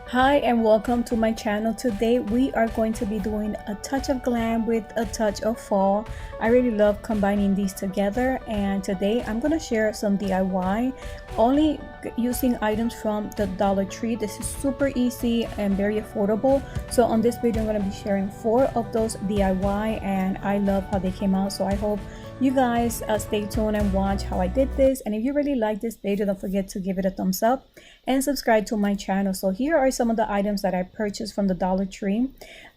Hi and welcome to my channel. Today we are going to be doing a touch of glam with a touch of fall. I really love combining these together, and today I'm going to share some DIY only using items from the Dollar Tree. This is super easy and very affordable. So on this video I'm going to be sharing 4 of those DIY, and I love how they came out. So I hope you guys stay tuned and watch how I did this. And if you really like this video, don't forget to give it a thumbs up and subscribe to my channel. So here are some of the items that I purchased from the Dollar Tree.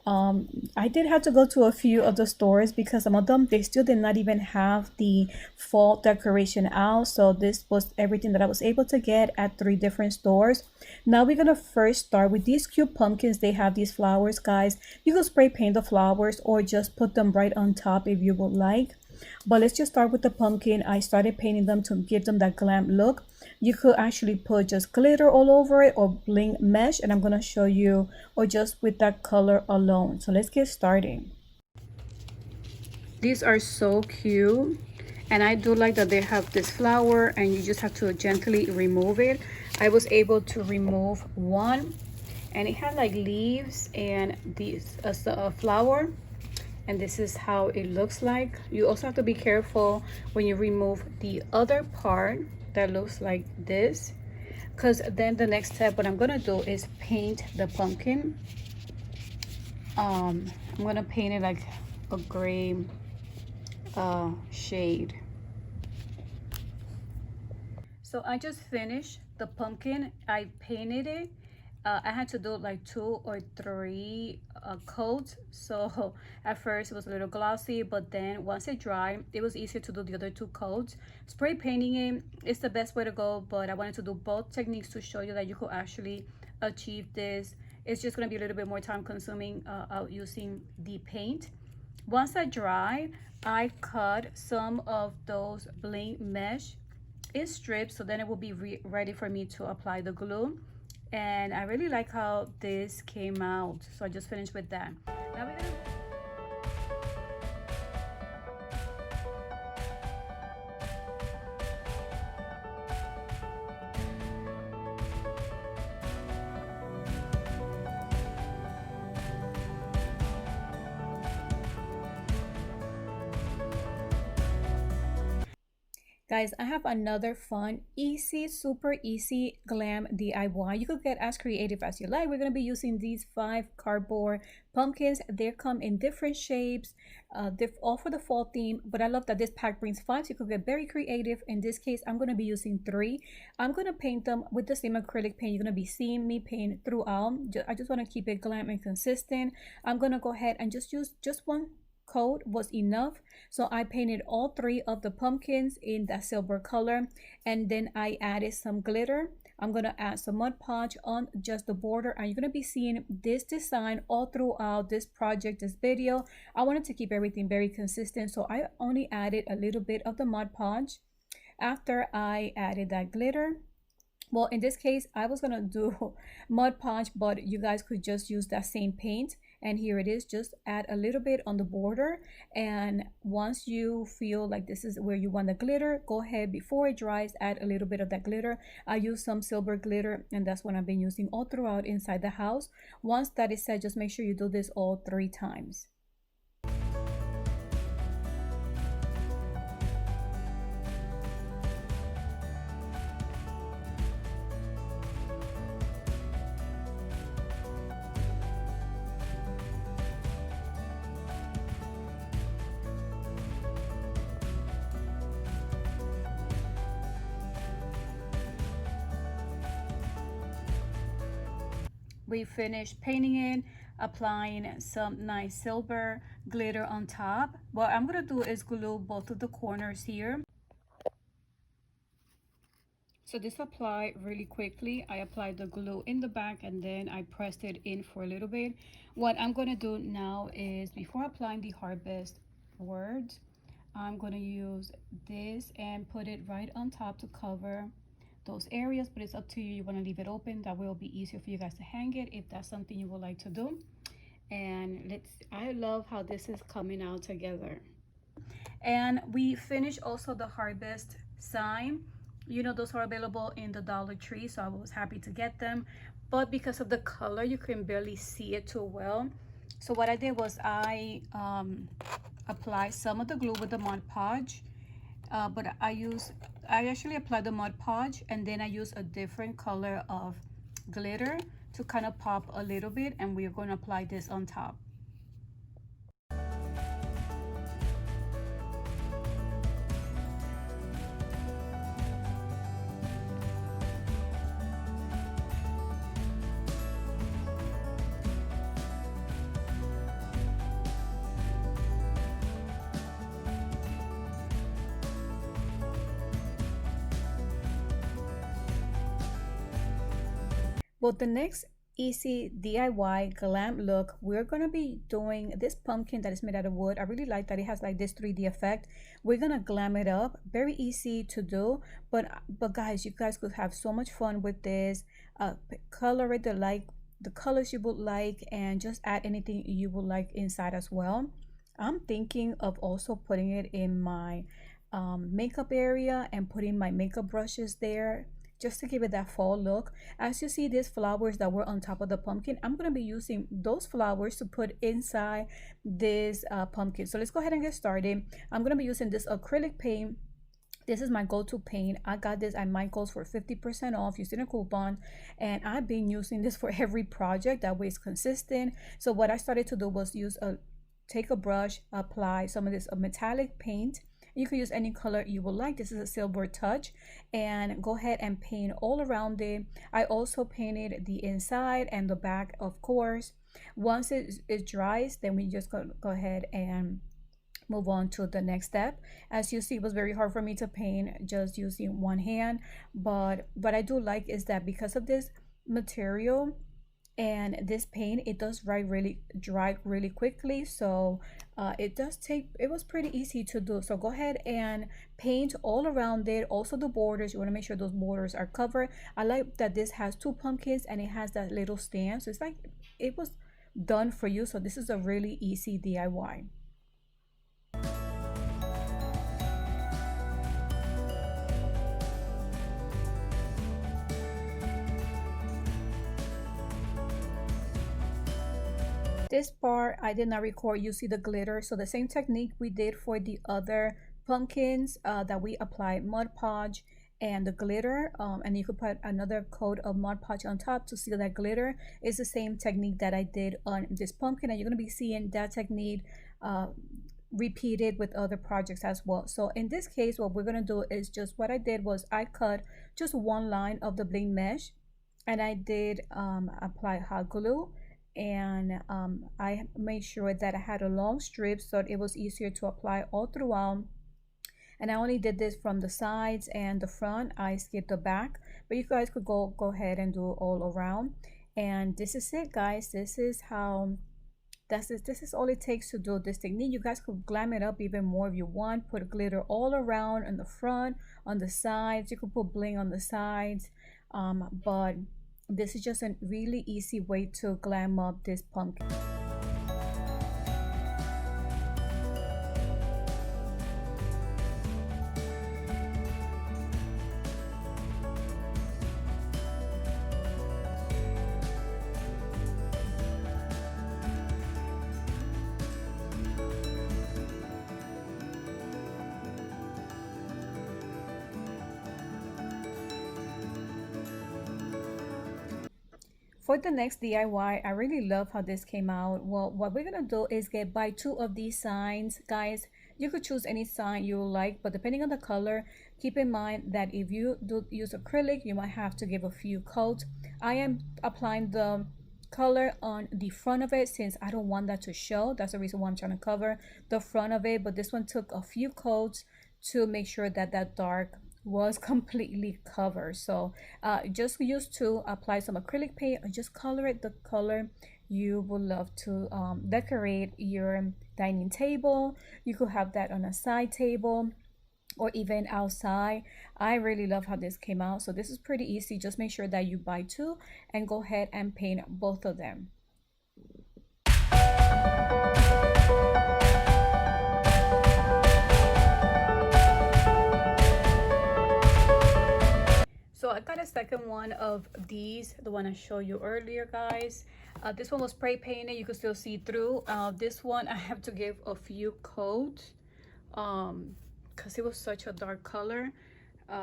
I did have to go to a few of the stores because some of them, they still did not even have the fall decoration out. So this was everything that I was able to get at 3 different stores. Now we're gonna first start with these cute pumpkins. They have these flowers, guys. You can spray paint the flowers or just put them right on top if you would like. But let's just start with the pumpkin. I started painting them to give them that glam look. You could actually put just glitter all over it or bling mesh, and I'm going to show you, or just with that color alone. So let's get started. These are so cute, and I do like that they have this flower and you just have to gently remove it. I was able to remove one, and it had like leaves and these a flower, and this is how it looks like. You also have to be careful when you remove the other part that looks like this, because then the next step, what I'm gonna do is paint the pumpkin. I'm gonna paint it like a gray shade. So I just finished the pumpkin. I painted it. I had to do like 2 or 3 coats. So at first it was a little glossy, but then once it dried, it was easier to do the other 2 coats. Spray painting it is the best way to go, but I wanted to do both techniques to show you that you could actually achieve this. It's just going to be a little bit more time consuming using the paint. Once I dry, I cut some of those bling mesh in strips, so then it will be ready for me to apply the glue. And I really like how this came out, so I just finished with that. Now we're gonna Guys, I have another fun, easy, super easy glam DIY. You could get as creative as you like. We're going to be using these 5 cardboard pumpkins. They come in different shapes, all for the fall theme. But I love that this pack brings 5, so you could get very creative. In this case, I'm going to be using 3. I'm going to paint them with the same acrylic paint. You're going to be seeing me paint throughout. I just want to keep it glam and consistent. I'm going to go ahead and just use just one coat was enough. So I painted all 3 of the pumpkins in that silver color, and then I added some glitter. I'm gonna add some mud podge on just the border, and you're gonna be seeing this design all throughout this project, this video. I wanted to keep everything very consistent, so I only added a little bit of the mud podge after I added that glitter. Well, in this case, I was gonna do mud podge, but you guys could just use that same paint. And here it is, just add a little bit on the border. And once you feel like this is where you want the glitter, go ahead, before it dries, add a little bit of that glitter. I use some silver glitter, and that's what I've been using all throughout inside the house. Once that is set, just make sure you do this all 3 times. We finished painting it, applying some nice silver glitter on top. What I'm gonna do is glue both of the corners here. So this applied really quickly. I applied the glue in the back and then I pressed it in for a little bit. What I'm gonna do now is, before applying the harvest words, I'm gonna use this and put it right on top to cover those areas, but it's up to you. You want to leave it open, that will be easier for you guys to hang it if that's something you would like to do. And I love how this is coming out together. And we finished also the harvest sign. You know, those are available in the Dollar Tree, so I was happy to get them. But because of the color, you can barely see it too well. So what I did was I applied some of the glue with the Mod Podge, but I actually applied the Mod Podge and then I use a different color of glitter to kind of pop a little bit, and we're going to apply this on top. Well, the next easy DIY glam look, we're gonna be doing this pumpkin that is made out of wood. I really like that it has like this 3D effect. We're gonna glam it up. Very easy to do, but guys, you guys could have so much fun with this. Color it the colors you would like, and just add anything you would like inside as well. I'm thinking of also putting it in my makeup area and putting my makeup brushes there just to give it that fall look. As you see these flowers that were on top of the pumpkin, I'm going to be using those flowers to put inside this pumpkin. So let's go ahead and get started. I'm going to be using this acrylic paint. This is my go-to paint. I got this at Michael's for 50% off using a coupon, and I've been using this for every project. That way it's consistent. So what I started to do was take a brush, apply some of this metallic paint. You can use any color you would like. This is a silver touch, and go ahead and paint all around it. I also painted the inside and the back, of course. Once it dries, then we just go ahead and move on to the next step. As you see, it was very hard for me to paint just using one hand, but what I do like is that because of this material and this paint, it does dry really quickly. So it was pretty easy to do. So go ahead and paint all around it. Also the borders, you want to make sure those borders are covered. I like that this has two pumpkins and it has that little stand, so it's like it was done for you. So this is a really easy DIY. This part I did not record. You see the glitter, so the same technique we did for the other pumpkins, that we applied Mod Podge and the glitter, and you could put another coat of Mod Podge on top to seal that glitter. Is the same technique that I did on this pumpkin, and you're going to be seeing that technique repeated with other projects as well. So in this case, what we're going to do is just what I did was I cut just one line of the bling mesh, and I did apply hot glue, and I made sure that I had a long strip so it was easier to apply all throughout. And I only did this from the sides and the front. I skipped the back, but you guys could go ahead and do all around. And this is it, guys. This is all it takes to do this technique. You guys could glam it up even more if you want. Put glitter all around on the front, on the sides. You could put bling on the sides, but this is just a really easy way to glam up this pumpkin. For the next DIY, I really love how this came out. Well, what we're gonna do is buy two of these signs, guys. You could choose any sign you like, but depending on the color, keep in mind that if you do use acrylic, you might have to give a few coats. I am applying the color on the front of it since I don't want that to show. That's the reason why I'm trying to cover the front of it, but this one took a few coats to make sure that that dark was completely covered. So just use to apply some acrylic paint or just color it the color you would love to decorate your dining table. You could have that on a side table or even outside. I really love how this came out. So this is pretty easy. Just make sure that you buy two and go ahead and paint both of them. So I got a second one of these, the one I showed you earlier, guys. This one was spray painted, you can still see through. This one I have to give a few coats because it was such a dark color.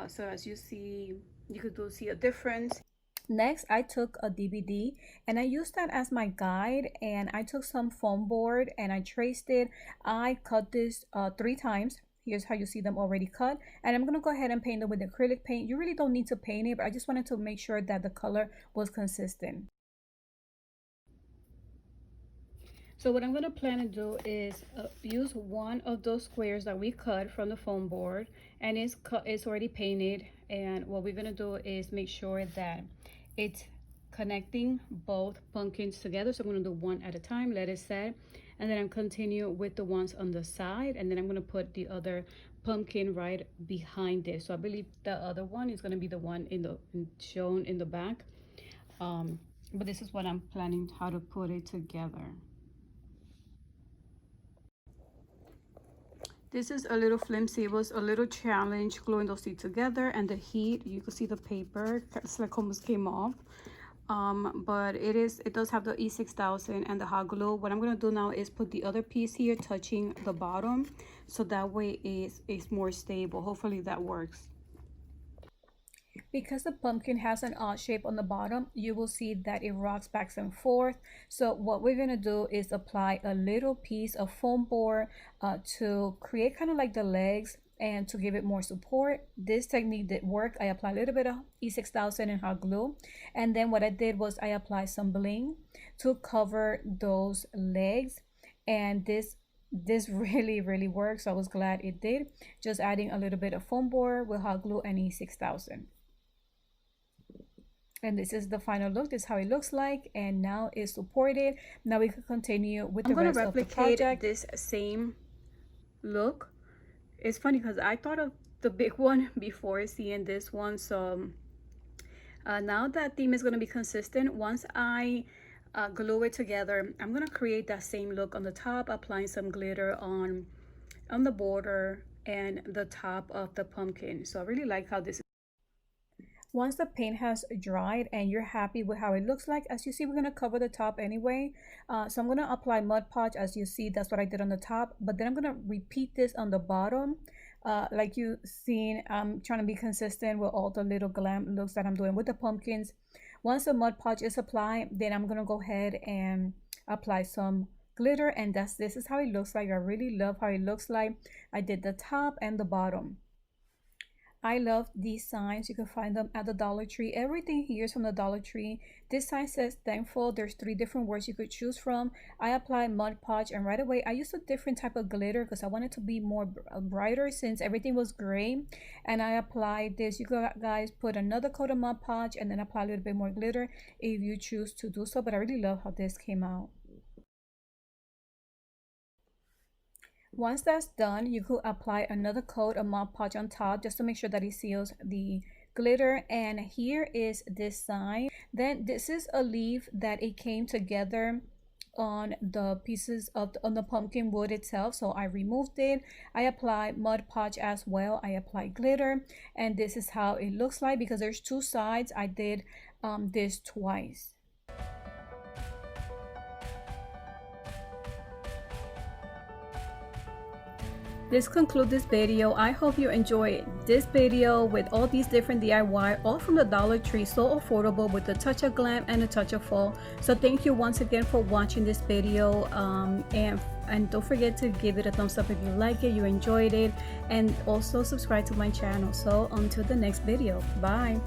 So as you see, you could see a difference. Next, I took a DVD and I used that as my guide, and I took some foam board and I traced it. I cut this 3 times. Here's how you see them already cut, and I'm gonna go ahead and paint them with acrylic paint. You really don't need to paint it, but I just wanted to make sure that the color was consistent. So what I'm gonna plan to do is use one of those squares that we cut from the foam board, and it's already painted. And what we're gonna do is make sure that it's connecting both pumpkins together. So I'm gonna do one at a time, let it set, and then I'm continue with the ones on the side, and then I'm gonna put the other pumpkin right behind it. So I believe the other one is gonna be the one shown in the back. But this is what I'm planning how to put it together. This is a little flimsy. It was a little challenge gluing those two together, and the heat, you can see the paper, it's like almost came off. But it does have the E6000 and the hot glue. What I'm gonna do now is put the other piece here touching the bottom, so that way it's more stable. Hopefully that works. Because the pumpkin has an odd shape on the bottom, you will see that it rocks back and forth. So what we're gonna do is apply a little piece of foam board to create kind of like the legs and to give it more support. This technique did work. I applied a little bit of E6000 and hot glue, and then what I did was I applied some bling to cover those legs, and this really works. So I was glad it did. Just adding a little bit of foam board with hot glue and E6000. And this is the final look. This is how it looks like, and now it's supported. Now we can continue with the rest of the project. This same look. It's funny because I thought of the big one before seeing this one. So now that theme is going to be consistent. Once I glue it together, I'm going to create that same look on the top, applying some glitter on the border and the top of the pumpkin. So I really like how this is. Once the paint has dried and you're happy with how it looks like, as you see, we're going to cover the top anyway. So I'm going to apply mud podge. As you see, that's what I did on the top, but then I'm going to repeat this on the bottom. Like you've seen, I'm trying to be consistent with all the little glam looks that I'm doing with the pumpkins. Once the mud podge is applied, then I'm going to go ahead and apply some glitter, and this is how it looks like. I really love how it looks like. I did the top and the bottom. I love these signs. You can find them at the Dollar Tree. Everything here is from the Dollar Tree. This sign says thankful. There's 3 different words you could choose from. I applied mud podge, and right away I used a different type of glitter because I wanted to be more brighter since everything was gray. And I applied this. You guys put another coat of mud podge and then apply a little bit more glitter if you choose to do so. But I really love how this came out. Once that's done, you could apply another coat of Mod Podge on top just to make sure that it seals the glitter. And here is this sign. Then this is a leaf that it came together on the pieces of on the pumpkin wood itself. So I removed it. I applied Mod Podge as well. I applied glitter, and this is how it looks like. Because there's 2 sides, I did this twice. This concludes this video. I hope you enjoyed this video with all these different DIY, all from the Dollar Tree, so affordable with a touch of glam and a touch of fall. So thank you once again for watching this video, and don't forget to give it a thumbs up if you like it, you enjoyed it, and also subscribe to my channel. So until the next video, bye.